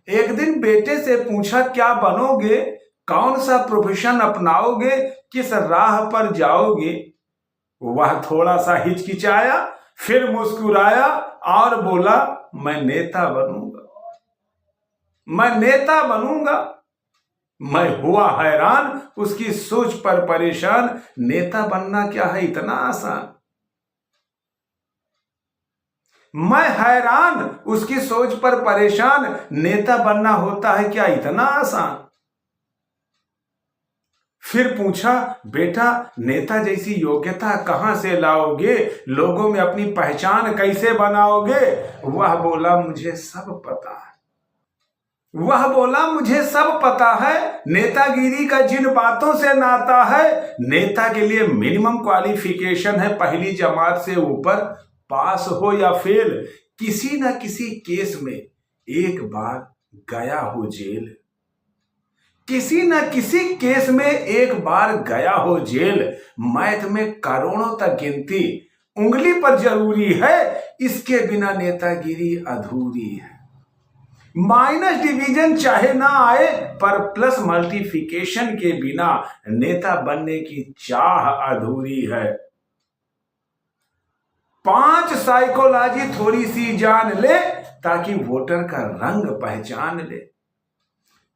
एक दिन बेटे से पूछा, क्या बनोगे, कौन सा प्रोफेशन अपनाओगे, किस राह पर जाओगे। वह थोड़ा सा हिचकिचाया, फिर मुस्कुराया और बोला, मैं नेता बनूंगा, मैं नेता बनूंगा। मैं हुआ हैरान, उसकी सोच पर परेशान। नेता बनना क्या है इतना आसान। मैं हैरान, उसकी सोच पर परेशान। नेता बनना होता है क्या इतना आसान। फिर पूछा, बेटा नेता जैसी योग्यता कहां से लाओगे, लोगों में अपनी पहचान कैसे बनाओगे। वह बोला, मुझे सब पता है। वह बोला, मुझे सब पता है। नेतागिरी का जिन बातों से नाता है, नेता के लिए मिनिमम क्वालिफिकेशन है पहली जमात से ऊपर, पास हो या फेल, किसी न किसी केस में एक बार गया हो जेल। किसी न किसी केस में एक बार गया हो जेल। मैथ में करोड़ों तक गिनती उंगली पर जरूरी है, इसके बिना नेतागिरी अधूरी है। माइनस डिवीजन चाहे ना आए, पर प्लस मल्टीप्लिकेशन के बिना नेता बनने की चाह अधूरी है। 5 साइकोलॉजी थोड़ी सी जान ले, ताकि वोटर का रंग पहचान ले।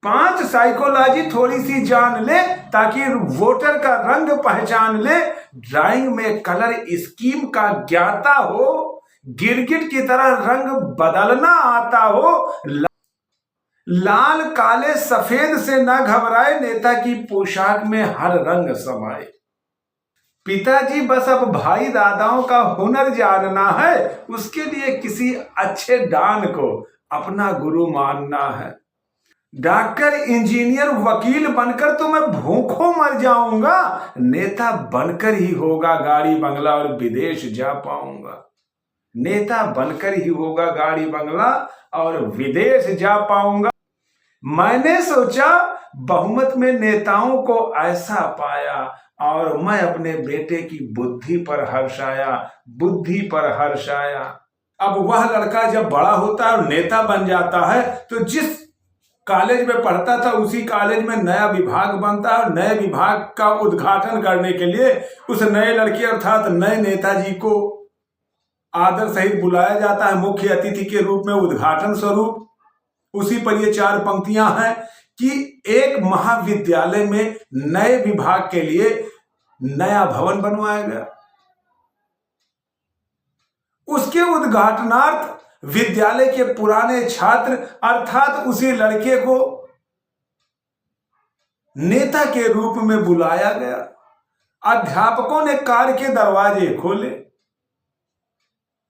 5 साइकोलॉजी थोड़ी सी जान ले, ताकि वोटर का रंग पहचान ले। ड्राइंग में कलर स्कीम का ज्ञाता हो, गिरगिट की तरह रंग बदलना आता हो। लाल काले सफेद से ना घबराए, नेता की पोशाक में हर रंग समाए। पिताजी बस अब भाई दादाओं का हुनर जानना है, उसके लिए किसी अच्छे डॉन को अपना गुरु मानना है। डॉक्टर इंजीनियर वकील बनकर तो मैं भूखों मर जाऊंगा, नेता बनकर ही होगा गाड़ी बंगला और विदेश जा पाऊंगा। नेता बनकर ही होगा गाड़ी बंगला और विदेश जा पाऊंगा। मैंने सोचा, बहुमत में नेताओं को ऐसा पाया, और मैं अपने बेटे की बुद्धि पर हर्षाया, बुद्धि पर हर्षाया। अब वह लड़का जब बड़ा होता है और नेता बन जाता है, तो जिस कॉलेज में पढ़ता था उसी कॉलेज में नया विभाग बनता है, और नए विभाग का उद्घाटन करने के लिए उस नए लड़के अर्थात नए नेताजी को आदर सहित बुलाया जाता है मुख्य अतिथि के रूप में, उद्घाटन स्वरूप। उसी पर ये 4 पंक्तियां हैं कि एक महाविद्यालय में नए विभाग के लिए नया भवन बनवाया गया। उसके उद्घाटनार्थ विद्यालय के पुराने छात्र अर्थात उसी लड़के को नेता के रूप में बुलाया गया। अध्यापकों ने कार के दरवाजे खोले।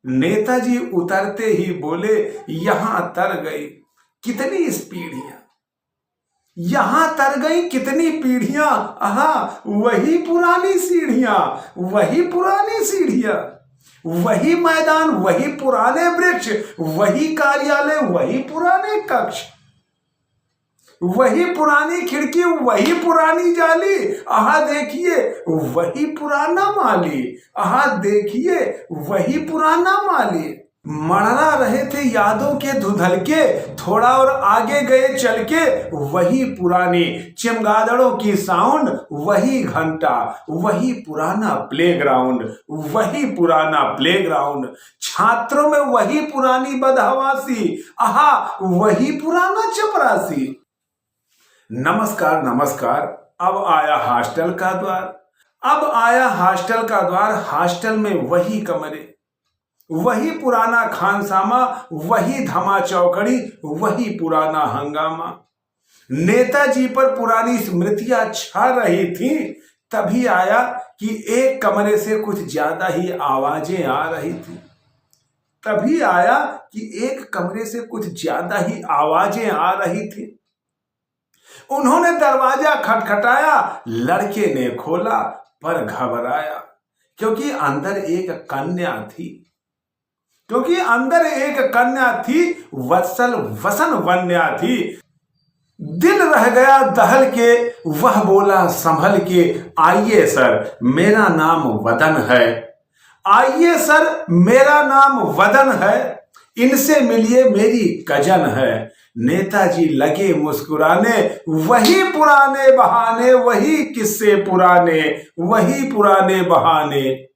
नेताजी उतरते ही बोले, यहां तर गई कितनी पीढ़ियां, यहां तर गई कितनी पीढ़ियां, आहा वही पुरानी सीढ़ियां, वही पुरानी सीढ़ियां, वही मैदान, वही पुराने वृक्ष, वही कार्यालय, वही पुराने कक्ष, वही पुरानी खिड़की, वही पुरानी जाली, आहा देखिए वही पुराना माली, आहा देखिए वही पुराना माली। मड़रा रहे थे यादों के धुंधल के, थोड़ा और आगे गए चल के, वही पुरानी चमगादड़ों की साउंड, वही घंटा, वही पुराना प्लेग्राउंड, वही पुराना प्लेग्राउंड, छात्रों में वही पुरानी बदहवासी, आहा वही पुराना चपरासी। नमस्कार नमस्कार, अब आया हॉस्टल का द्वार, अब आया हॉस्टल का द्वार। हॉस्टल में वही कमरे, वही पुराना खानसामा, वही धमा चौकड़ी, वही पुराना हंगामा। नेताजी पर पुरानी स्मृतियां छा रही थी। तभी आया कि एक कमरे से कुछ ज्यादा ही आवाजें आ रही थी। तभी आया कि एक कमरे से कुछ ज्यादा ही आवाजें आ रही थी। उन्होंने दरवाजा खटखटाया, लड़के ने खोला, पर घबराया, क्योंकि अंदर एक कन्या थी, क्योंकि अंदर एक कन्या थी, वत्सल वसन वन्या थी। दिल रह गया दहल के, वह बोला संभल के, आइए सर मेरा नाम वदन है, आइए सर मेरा नाम वदन है। इनसे मिलिए मेरी कजन है। नेताजी लगे मुस्कुराने, वही पुराने बहाने, वही किस्से पुराने, वही पुराने बहाने।